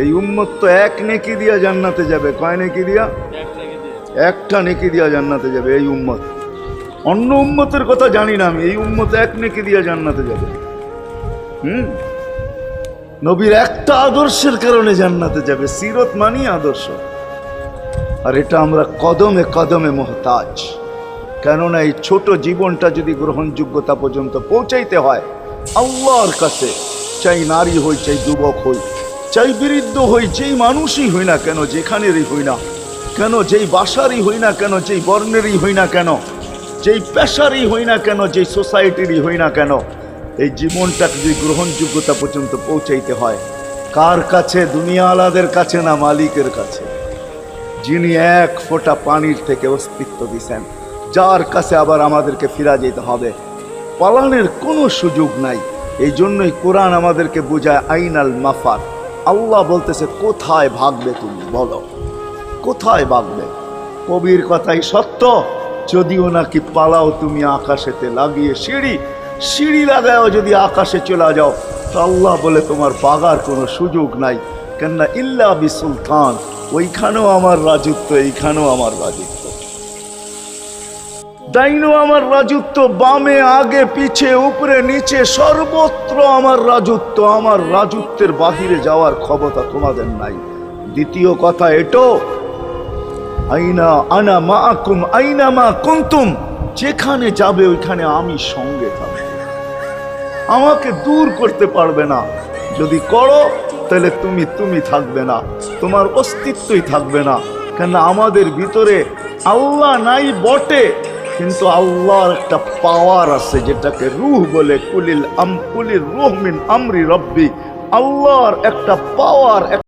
এই উম্মত তো এক নেকি দিয়া জান্নাতে যাবে। কয় নেকি দিয়া? একটা নেকি দিয়া জান্নাতে যাবে এই উম্মত। অন্য উম্মতের কথা জানি না আমি, এই উম্মত এক নেকি দিয়া জান্নাতে যাবে। নবীর একটা আদর্শের কারণে জান্নাতে যাবে। সিরত মানি আদর্শ, আর এটা আমরা কদমে কদমে মুহতাজ। কেননা এই ছোট জীবনটা যদি গ্রহণযোগ্যতা পর্যন্ত পৌঁছাইতে হয় আল্লাহর কাছে, চাই নারী হই, চাই যুবক হই, চাই বৃদ্ধ হই, যেই মানুষই হই না কেন, যেখানেরই হই না কেন, যেই বাসারই হই না কেন, যেই বর্ণেরই হই না কেন, যেই পেশারই হই না কেন, যেই সোসাইটিরই হই না কেন, এই জীবনটাকে যদি গ্রহণযোগ্যতা পর্যন্ত পৌঁছাইতে হয় কার কাছে? দুনিয়া আলাদের কাছে না, মালিকের কাছে, যিনি এক ফোঁটা পানির থেকে অস্তিত্ব দিয়েছেন, যার কাছে আবার আমাদেরকে ফিরা যেতে হবে। পালানের কোনো সুযোগ নাই। এই জন্যই কোরআন আমাদেরকে বোঝায় আইনাল মাফার। আল্লাহ বলতেছে কোথায় ভাগবে তুমি, বলো কোথায় ভাগবে? কবির কথাই সত্য, যদিও নাকি পালাও তুমি আকাশেতে লাগিয়ে সিঁড়ি, সিঁড়ি লাগাও যদি আকাশে চলে যাও, তো আল্লাহ বলে তোমার পাগার কোনো সুযোগ নাই। কেননা ইল্লা বি সুলতান, ওইখানেও আমার রাজত্ব, এইখানেও আমার রাজত্ব, ডাইনো আমার রাজত্ব, বামে আগে পিছে উপরে নিচে সর্বত্র আমার রাজত্ব। আমার রাজত্বের বাহিরে যাওয়ার ক্ষমতা তোমাদের নাই। দ্বিতীয় কথা এটো, আইনা আনা মাআকুম আইনা মা কুনতুম, যেখানে যাবে ওইখানে আমি সঙ্গে থাকবো, আমাকে দূর করতে পারবে না। যদি করো তাহলে তুমি থাকবে না, তোমার অস্তিত্বই থাকবে না। কেন আমাদের ভিতরে আল্লাহ নাই বটে, কিন্তু আল্লাহর একটা পাওয়ার আছে যেটাকে রূহ বলে। কুলির রূহ মিন আমরি রব্বি, আল্লাহর একটা পাওয়ার,